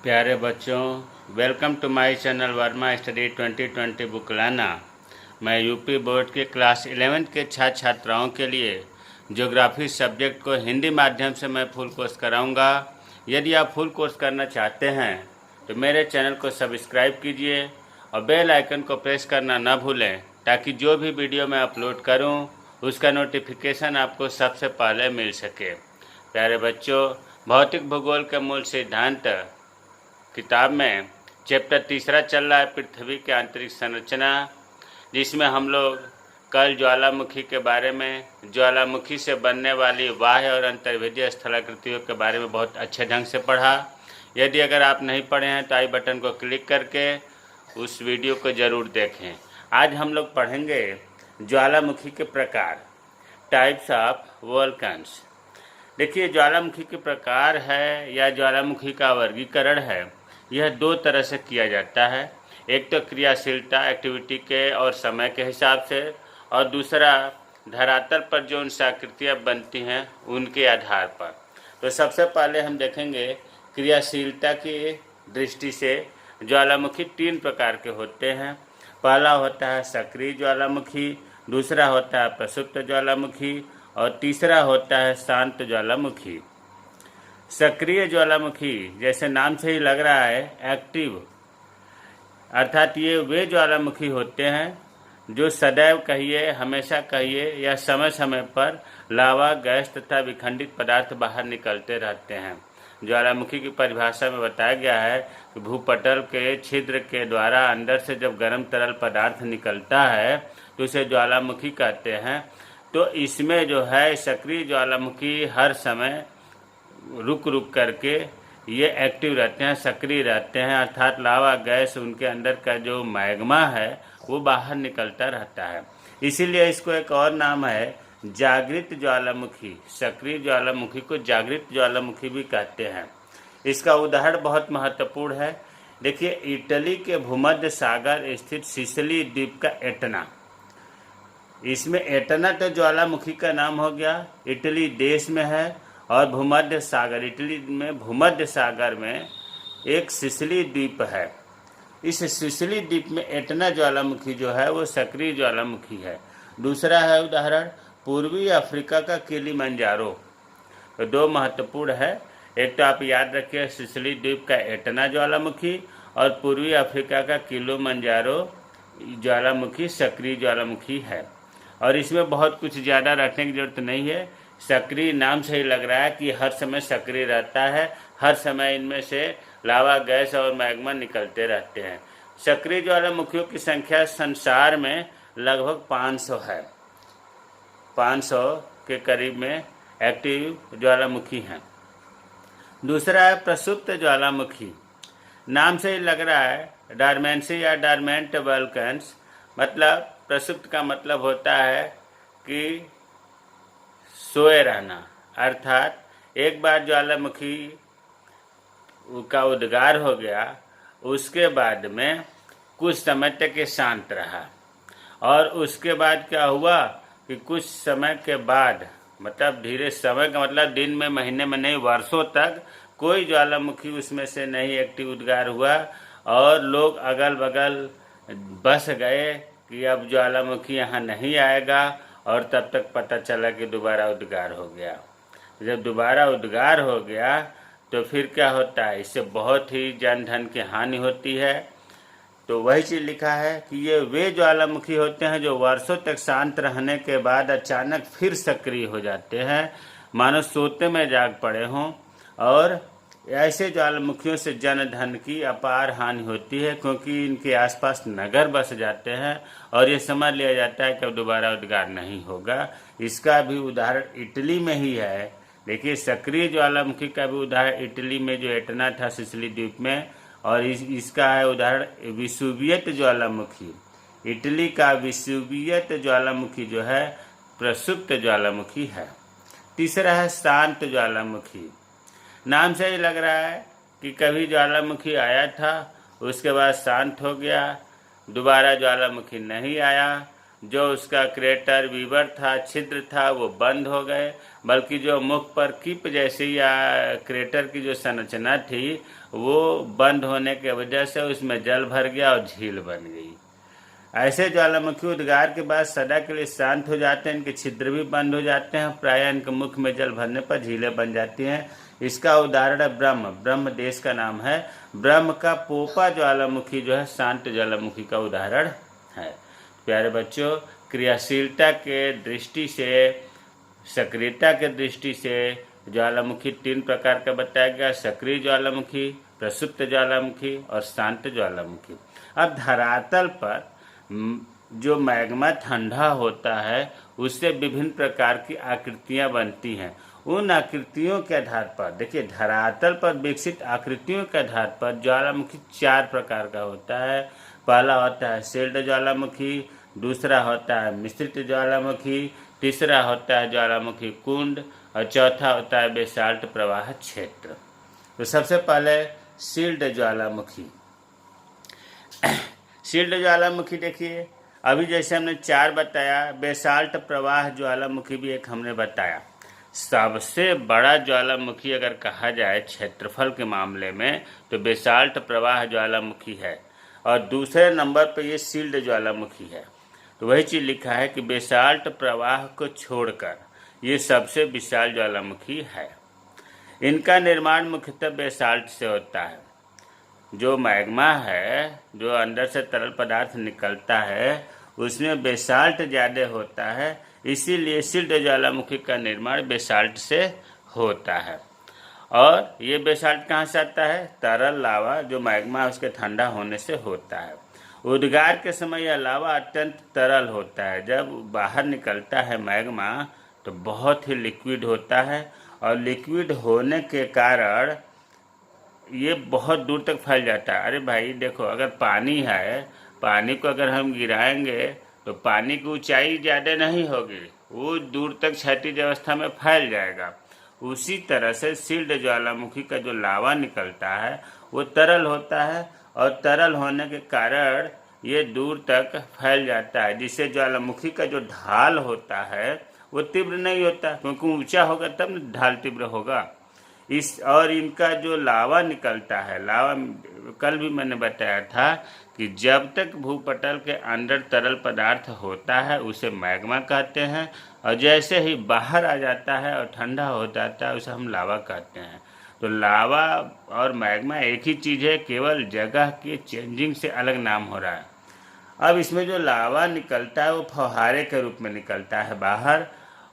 प्यारे बच्चों, welcome to my channel Verma study 2020 book लाना। मैं यूपी बोर्ड के क्लास 11 के छात्र छात्राओं के लिए ज्योग्राफी सब्जेक्ट को हिंदी माध्यम से मैं फुल कोर्स कराऊंगा। यदि आप फुल कोर्स करना चाहते हैं तो मेरे चैनल को सब्सक्राइब कीजिए और बेल आइकन को प्रेस करना न भूलें, ताकि जो भी वीडियो मैं अपलोड करूं उसका नोटिफिकेशन आपको सबसे पहले मिल सके। प्यारे बच्चों, भौतिक भूगोल के मूल सिद्धांत किताब में चैप्टर 3 चल रहा है, पृथ्वी के आंतरिक संरचना, जिसमें हम लोग कल ज्वालामुखी के बारे में, ज्वालामुखी से बनने वाली बाह्य और अंतर्वेदीय स्थलाकृतियों के बारे में बहुत अच्छे ढंग से पढ़ा। यदि अगर आप नहीं पढ़े हैं तो आई बटन को क्लिक करके उस वीडियो को ज़रूर देखें। आज हम लोग पढ़ेंगे ज्वालामुखी के प्रकार, टाइप्स ऑफ वोल्कन्स। देखिए, ज्वालामुखी के प्रकार है या ज्वालामुखी का वर्गीकरण है, यह दो तरह से किया जाता है। एक तो क्रियाशीलता, एक्टिविटी के और समय के हिसाब से, और दूसरा धरातल पर जो उनकी आकृतियाँ बनती हैं उनके आधार पर। तो सबसे पहले हम देखेंगे क्रियाशीलता की दृष्टि से ज्वालामुखी 3 प्रकार के होते हैं। पहला होता है सक्रिय ज्वालामुखी, दूसरा होता है प्रसुप्त ज्वालामुखी और तीसरा होता है शांत ज्वालामुखी। सक्रिय ज्वालामुखी जैसे नाम से ही लग रहा है, एक्टिव, अर्थात ये वे ज्वालामुखी होते हैं जो सदैव कहिए, हमेशा कहिए या समय समय पर लावा, गैस तथा विखंडित पदार्थ बाहर निकलते रहते हैं। ज्वालामुखी की परिभाषा में बताया गया है कि भूपटल के छिद्र के द्वारा अंदर से जब गर्म तरल पदार्थ निकलता है तो उसे ज्वालामुखी कहते हैं। तो इसमें जो है सक्रिय ज्वालामुखी हर समय रुक रुक करके ये एक्टिव रहते हैं, सक्रिय रहते हैं, अर्थात लावा, गैस, उनके अंदर का जो मैग्मा है वो बाहर निकलता रहता है। इसीलिए इसको एक और नाम है जागृत ज्वालामुखी। सक्रिय ज्वालामुखी को जागृत ज्वालामुखी भी कहते हैं। इसका उदाहरण बहुत महत्वपूर्ण है। देखिए, इटली के भूमध्य सागर स्थित सिसिली द्वीप का एटना, इसमें एटना तो ज्वालामुखी का नाम हो गया, इटली देश में है, और भूमध्य सागर, इटली में भूमध्य सागर में एक सिसिली द्वीप है। इस सिसिली द्वीप में एटना ज्वालामुखी जो है वो सक्रिय ज्वालामुखी है। दूसरा है उदाहरण पूर्वी अफ्रीका का किलिमंजारो। तो दो महत्वपूर्ण है, एक तो आप याद रखिए सिसिली द्वीप का एटना ज्वालामुखी, और पूर्वी अफ्रीका का किलिमंजारो ज्वालामुखी सक्रिय ज्वालामुखी है। और इसमें बहुत कुछ ज़्यादा रखने की जरूरत नहीं है। सक्रिय नाम से ही लग रहा है कि हर समय सक्रिय रहता है, हर समय इनमें से लावा, गैस और मैग्मा निकलते रहते हैं। सक्रिय ज्वालामुखियों की संख्या संसार में लगभग 500 है। 500 के करीब में एक्टिव ज्वालामुखी हैं। दूसरा है प्रसुप्त ज्वालामुखी। नाम से ही लग रहा है डॉर्मेंसी या डॉर्मेंट वोल्कन्स, मतलब प्रसुप्त का मतलब होता है कि सोए रहना, अर्थात एक बार ज्वालामुखी का उद्गार हो गया, उसके बाद में कुछ समय तक ये शांत रहा, और उसके बाद क्या हुआ कि कुछ समय के बाद, मतलब धीरे समय का मतलब दिन में, महीने में नहीं, वर्षों तक कोई ज्वालामुखी उसमें से नहीं एक्टिव उद्गार हुआ, और लोग अगल बगल बस गए कि अब ज्वालामुखी यहाँ नहीं आएगा, और तब तक पता चला कि दोबारा उद्गार हो गया। जब दोबारा उद्गार हो गया तो फिर क्या होता है, इससे बहुत ही जन धन की हानि होती है। तो वही चीज़ लिखा है कि ये वे ज्वालामुखी होते हैं जो वर्षों तक शांत रहने के बाद अचानक फिर सक्रिय हो जाते हैं, मानो सोते में जाग पड़े हों। और ऐसे ज्वालामुखियों से जन धन की अपार हानि होती है, क्योंकि इनके आसपास नगर बस जाते हैं और ये समझ लिया जाता है कि अब दोबारा उद्गार नहीं होगा। इसका भी उदाहरण इटली में ही है। देखिए, सक्रिय ज्वालामुखी का भी उदाहरण इटली में जो एटना था सिसिली द्वीप में, और इसका है उदाहरण विसुवियत ज्वालामुखी। इटली का विसुवियत ज्वालामुखी जो है प्रसुप्त ज्वालामुखी है। तीसरा है शांत ज्वालामुखी। नाम से ही लग रहा है कि कभी ज्वालामुखी आया था, उसके बाद शांत हो गया, दोबारा ज्वालामुखी नहीं आया। जो उसका क्रेटर, वीवर था, छिद्र था, वो बंद हो गए, बल्कि जो मुख पर किप जैसी या क्रेटर की जो संरचना थी वो बंद होने की वजह से उसमें जल भर गया और झील बन गई। ऐसे ज्वालामुखी उद्गार के बाद सदा के लिए शांत हो जाते हैं, इनके छिद्र भी बंद हो जाते हैं, प्रायः इनके मुख में जल भरने पर झीलें बन जाती हैं। इसका उदाहरण है ब्रह्म देश का नाम है। ब्रह्म का पोपा ज्वालामुखी जो है शांत ज्वालामुखी का उदाहरण है। प्यारे बच्चों, क्रियाशीलता के दृष्टि से, सक्रियता के दृष्टि से ज्वालामुखी 3 प्रकार का बताया गया: सक्रिय ज्वालामुखी, प्रसुप्त ज्वालामुखी और शांत ज्वालामुखी। अब धरातल पर जो मैग्मा ठंडा होता है उससे विभिन्न प्रकार की आकृतियां बनती हैं। उन आकृतियों के आधार पर देखिए, धरातल पर विकसित आकृतियों के आधार पर ज्वालामुखी 4 प्रकार का होता है। पहला होता है शील्ड ज्वालामुखी, दूसरा होता है मिश्रित ज्वालामुखी, तीसरा होता है ज्वालामुखी कुंड और चौथा होता है बेसाल्ट प्रवाह क्षेत्र। तो सबसे पहले शील्ड ज्वालामुखी। शील्ड ज्वालामुखी देखिए, अभी जैसे हमने 4 बताया, बेसाल्ट प्रवाह ज्वालामुखी भी एक हमने बताया। सबसे बड़ा ज्वालामुखी अगर कहा जाए क्षेत्रफल के मामले में तो बेसाल्ट प्रवाह ज्वालामुखी है और दूसरे नंबर पर ये शील्ड ज्वालामुखी है। तो वही चीज़ लिखा है कि बेसाल्ट प्रवाह को छोड़कर ये सबसे विशाल ज्वालामुखी है। इनका निर्माण मुख्यतः बेसाल्ट से होता है। जो मैग्मा है, जो अंदर से तरल पदार्थ निकलता है, उसमें बेसाल्ट ज़्यादा होता है, इसीलिए शील्ड ज्वालामुखी का निर्माण बेसाल्ट से होता है। और ये बेसाल्ट कहाँ से आता है? तरल लावा जो मैग्मा उसके ठंडा होने से होता है। उद्गार के समय यह लावा अत्यंत तरल होता है। जब बाहर निकलता है मैग्मा तो बहुत ही लिक्विड होता है और लिक्विड होने के कारण ये बहुत दूर तक फैल जाता है। अरे भाई देखो, अगर पानी है, पानी को अगर हम गिराएंगे तो पानी की ऊंचाई ज़्यादा नहीं होगी, वो दूर तक क्षैतिज अवस्था में फैल जाएगा। उसी तरह से शील्ड ज्वालामुखी का जो लावा निकलता है वो तरल होता है और तरल होने के कारण ये दूर तक फैल जाता है, जिससे ज्वालामुखी का जो ढाल होता है वो तीव्र नहीं होता, क्योंकि ऊंचा होगा तब न ढाल तीव्र होगा। और इनका जो लावा निकलता है, लावा कल भी मैंने बताया था कि जब तक भूपटल के अंदर तरल पदार्थ होता है उसे मैग्मा कहते हैं, और जैसे ही बाहर आ जाता है और ठंडा हो जाता है उसे हम लावा कहते हैं। तो लावा और मैग्मा एक ही चीज़ है, केवल जगह के चेंजिंग से अलग नाम हो रहा है। अब इसमें जो लावा निकलता है वो फव्वारे के रूप में निकलता है बाहर,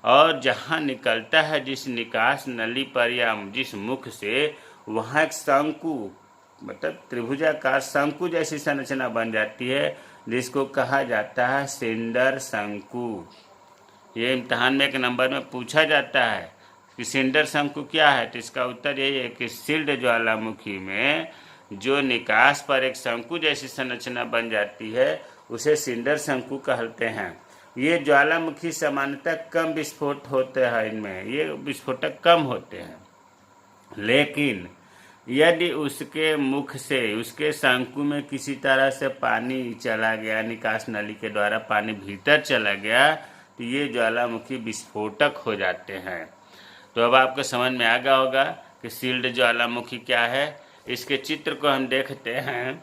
और जहाँ निकलता है जिस निकास नली पर या जिस मुख से, वहाँ एक शंकु मतलब त्रिभुजाकार शंकु जैसी संरचना बन जाती है, जिसको कहा जाता है सिंडर शंकु। ये इम्तहान में एक नंबर में पूछा जाता है कि सिंडर शंकु क्या है, तो इसका उत्तर यही है कि शील्ड ज्वालामुखी में जो निकास पर एक शंकु जैसी संरचना बन जाती है उसे सिंडर शंकु कहते हैं। ये ज्वालामुखी सामान्यतः कम विस्फोट होते हैं, इनमें ये विस्फोटक कम होते हैं, लेकिन यदि उसके मुख से, उसके शंकु में किसी तरह से पानी चला गया, निकास नली के द्वारा पानी भीतर चला गया, तो ये ज्वालामुखी विस्फोटक हो जाते हैं। तो अब आपको समझ में आ गया होगा कि शील्ड ज्वालामुखी क्या है। इसके चित्र को हम देखते हैं।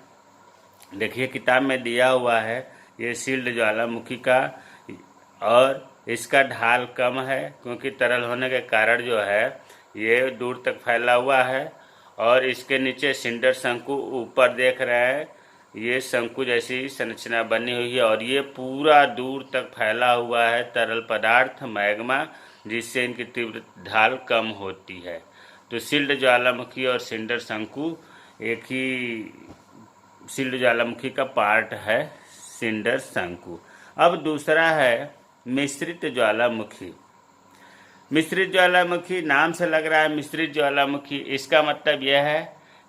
देखिए किताब में दिया हुआ है ये शील्ड ज्वालामुखी का, और इसका ढाल कम है क्योंकि तरल होने के कारण जो है ये दूर तक फैला हुआ है, और इसके नीचे सिंडर शंकु ऊपर देख रहे हैं, ये शंकु जैसी संरचना बनी हुई है, और ये पूरा दूर तक फैला हुआ है तरल पदार्थ मैग्मा, जिससे इनकी तीव्र ढाल कम होती है। तो शील्ड ज्वालामुखी और सिंडर शंकु एक ही शील्ड ज्वालामुखी का पार्ट है, सिंडर शंकु। अब दूसरा है मिश्रित ज्वालामुखी। मिश्रित ज्वालामुखी नाम से लग रहा है मिश्रित ज्वालामुखी, इसका मतलब यह है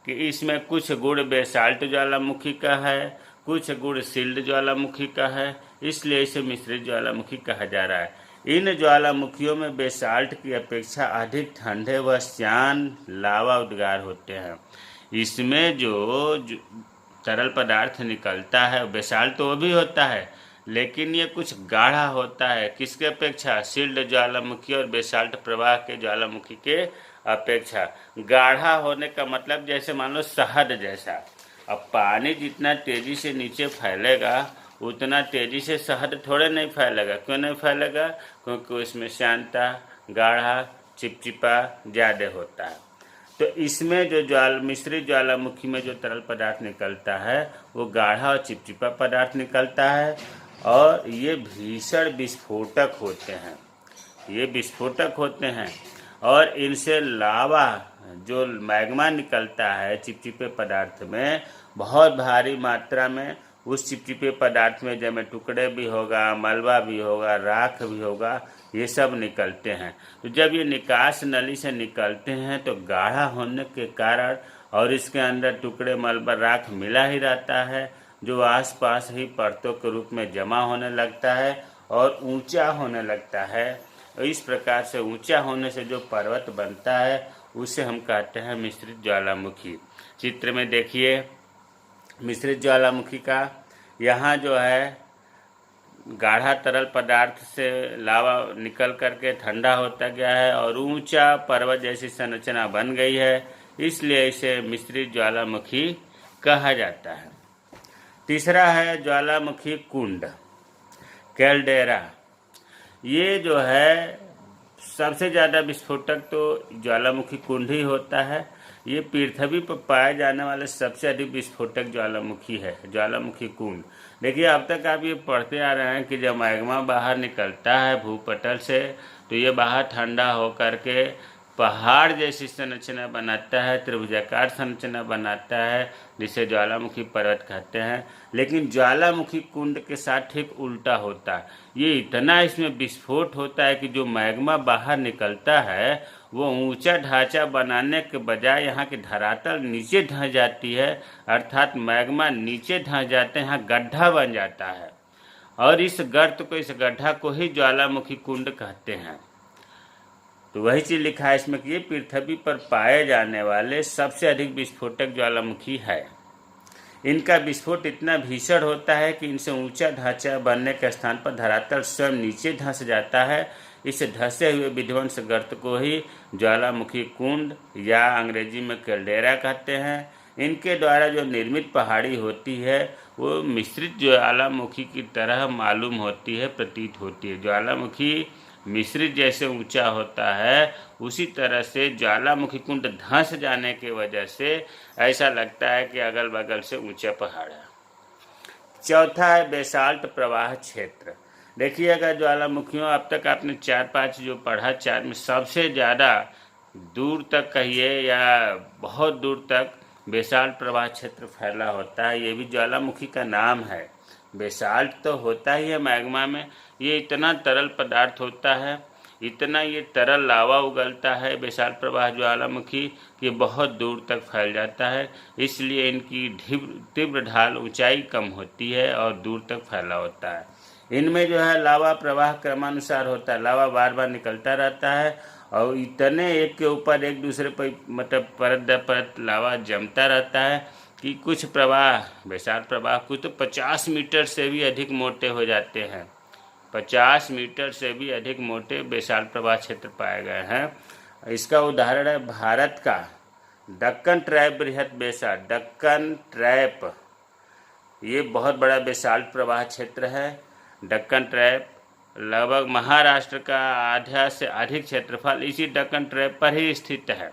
कि इसमें कुछ गुण बेसाल्ट ज्वालामुखी का है, कुछ गुण शील्ड ज्वालामुखी का है, इसलिए इसे मिश्रित ज्वालामुखी कहा जा रहा है। इन ज्वालामुखियों में बेसाल्ट की अपेक्षा अधिक ठंडे व शांत लावा उद्गार होते हैं। इसमें जो तरल पदार्थ निकलता है बेसाल्ट तो वो भी होता है, लेकिन ये कुछ गाढ़ा होता है। किसके अपेक्षा? शील्ड ज्वालामुखी और बेसाल्ट प्रवाह के ज्वालामुखी के अपेक्षा। गाढ़ा होने का मतलब जैसे मान लो शहद जैसा। अब पानी जितना तेज़ी से नीचे फैलेगा उतना तेज़ी से शहद थोड़े नहीं फैलेगा। क्यों नहीं फैलेगा? क्योंकि उसमें श्यानता, गाढ़ा, चिपचिपा ज़्यादा होता है। तो इसमें जो मिश्रित ज्वालामुखी में जो तरल पदार्थ निकलता है वो गाढ़ा और चिपचिपा पदार्थ निकलता है और ये भीषण विस्फोटक होते हैं। ये विस्फोटक होते हैं और इनसे लावा जो मैग्मा निकलता है चिपचिपे पदार्थ में, बहुत भारी मात्रा में उस चिपचिपे पदार्थ में जब टुकड़े भी होगा, मलबा भी होगा, राख भी होगा, ये सब निकलते हैं। तो जब ये निकास नली से निकलते हैं तो गाढ़ा होने के कारण और इसके अंदर टुकड़े, मलबा, राख मिला ही रहता है जो आसपास ही परतों के रूप में जमा होने लगता है और ऊंचा होने लगता है। इस प्रकार से ऊंचा होने से जो पर्वत बनता है उसे हम कहते हैं मिश्रित ज्वालामुखी। चित्र में देखिए मिश्रित ज्वालामुखी का, यहाँ जो है गाढ़ा तरल पदार्थ से लावा निकल करके ठंडा होता गया है और ऊंचा पर्वत जैसी संरचना बन गई है, इसलिए इसे मिश्रित ज्वालामुखी कहा जाता है। तीसरा है ज्वालामुखी कुंड, कैल्डेरा। ये जो है सबसे ज़्यादा विस्फोटक तो ज्वालामुखी कुंड ही होता है। ये पृथ्वी पर पाए जाने वाले सबसे अधिक विस्फोटक ज्वालामुखी है, ज्वालामुखी कुंड। देखिए अब तक आप ये पढ़ते आ रहे हैं कि जब मैग्मा बाहर निकलता है भूपटल से तो ये बाहर ठंडा होकर के पहाड़ जैसी संरचना बनाता है, त्रिभुजाकार संरचना बनाता है जिसे ज्वालामुखी पर्वत कहते हैं। लेकिन ज्वालामुखी कुंड के साथ ठीक उल्टा होता है। ये इतना इसमें विस्फोट होता है कि जो मैग्मा बाहर निकलता है वो ऊंचा ढांचा बनाने के बजाय यहाँ की धरातल नीचे धंस जाती है, अर्थात मैग्मा नीचे धंस जाते हैं, यहाँ गड्ढा बन जाता है और इस गर्त को, इस गड्ढा को ही ज्वालामुखी कुंड कहते हैं। तो वही चीज़ लिखा है इसमें कि ये पृथ्वी पर पाए जाने वाले सबसे अधिक विस्फोटक ज्वालामुखी है। इनका विस्फोट इतना भीषण होता है कि इनसे ऊंचा ढांचा बनने के स्थान पर धरातल स्वयं नीचे धंस जाता है। इस धंसे हुए विध्वंस गर्त को ही ज्वालामुखी कुंड या अंग्रेजी में कैल्डेरा कहते हैं। इनके द्वारा जो निर्मित पहाड़ी होती है वो मिश्रित ज्वालामुखी की तरह मालूम होती है, प्रतीत होती है। ज्वालामुखी मिश्रित जैसे ऊंचा होता है उसी तरह से ज्वालामुखी कुंड धंस जाने की वजह से ऐसा लगता है कि अगल बगल से ऊंचा पहाड़ है। चौथा है बेसाल्ट प्रवाह क्षेत्र। देखिए अगर ज्वालामुखियों अब तक आपने 4-5 जो पढ़ा, 4 में सबसे ज़्यादा दूर तक कहिए या बहुत दूर तक बेसाल्ट प्रवाह क्षेत्र फैला होता है। ये भी ज्वालामुखी का नाम है। बेसाल्ट तो होता ही है मैग्मा में, ये इतना तरल पदार्थ होता है, इतना ये तरल लावा उगलता है बेसाल्ट प्रवाह ज्वालामुखी कि बहुत दूर तक फैल जाता है। इसलिए इनकी तीव्र ढाल, ऊंचाई कम होती है और दूर तक फैला होता है। इनमें जो है लावा प्रवाह क्रमानुसार होता है, लावा बार बार निकलता रहता है और इतने एक के ऊपर एक दूसरे पर मतलब परत दर परत लावा जमता रहता है कि कुछ प्रवाह, बेसाल्ट प्रवाह कुछ तो 50 मीटर से भी अधिक मोटे हो जाते हैं। 50 मीटर से भी अधिक मोटे बेसाल्ट प्रवाह क्षेत्र पाए गए हैं। इसका उदाहरण है भारत का दक्कन ट्रैप बृहद बेसाल्ट, दक्कन ट्रैप, ये बहुत बड़ा बेसाल्ट प्रवाह क्षेत्र है। दक्कन ट्रैप लगभग महाराष्ट्र का आधा से अधिक क्षेत्रफल इसी दक्कन ट्रैप पर ही स्थित है।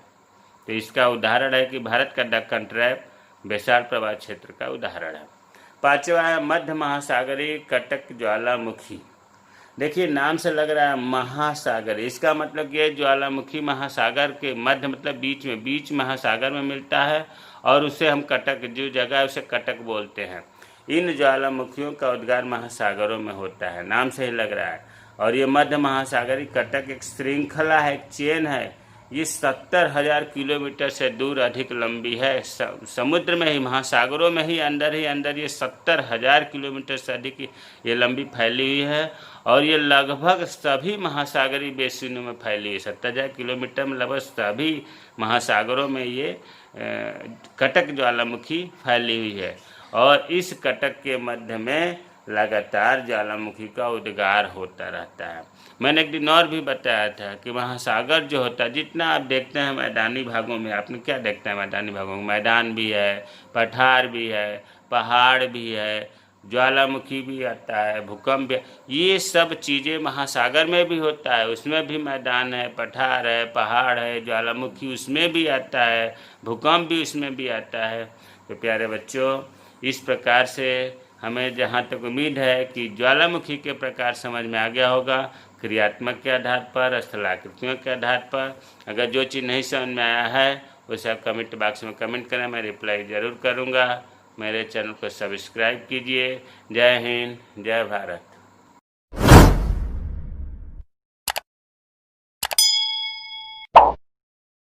तो इसका उदाहरण है कि भारत का दक्कन ट्रैप बेसाल्ट प्रवाह क्षेत्र का उदाहरण है। पांचवा है मध्य महासागरीय कटक ज्वालामुखी। देखिए नाम से लग रहा है महासागर, इसका मतलब ये ज्वालामुखी महासागर के मध्य मतलब बीच में, बीच महासागर में मिलता है और उसे हम कटक, जो जगह है उसे कटक बोलते हैं। इन ज्वालामुखियों का उद्गार महासागरों में होता है, नाम से ही लग रहा है। और ये मध्य महासागरीय कटक एक श्रृंखला है, एक चेन है। ये 70,000 किलोमीटर से दूर अधिक लंबी है। समुद्र में ही, महासागरों में ही अंदर ये 70,000 किलोमीटर से अधिक ये लंबी फैली हुई है और ये लगभग सभी महासागरीय बेसिनों में फैली है। 70,000 किलोमीटर में लगभग सभी महासागरों में ये कटक ज्वालामुखी फैली हुई है। और इस कटक के मध्य में लगातार ज्वालामुखी का उद्गार होता रहता है। मैंने एक दिन और भी बताया था कि महासागर जो होता है, जितना आप देखते हैं मैदानी भागों में, आपने क्या देखते हैं मैदानी भागों में, मैदान भी है, पठार भी है, पहाड़ भी है, ज्वालामुखी भी आता है, भूकंप भी, ये सब चीज़ें महासागर में भी होता है। उसमें भी मैदान है, पठार है, पहाड़ है, ज्वालामुखी उसमें भी आता है, भूकंप भी उसमें भी आता है। तो प्यारे बच्चों, इस प्रकार से हमें जहाँ तक उम्मीद है कि ज्वालामुखी के प्रकार समझ में आ गया होगा, क्रियात्मक के आधार पर, स्थलाकृतियों के आधार पर। अगर जो चीज़ नहीं समझ में आया है उसे आप कमेंट बॉक्स में कमेंट करें, मैं रिप्लाई ज़रूर करूँगा। मेरे चैनल को सब्सक्राइब कीजिए। जय हिंद, जय भारत।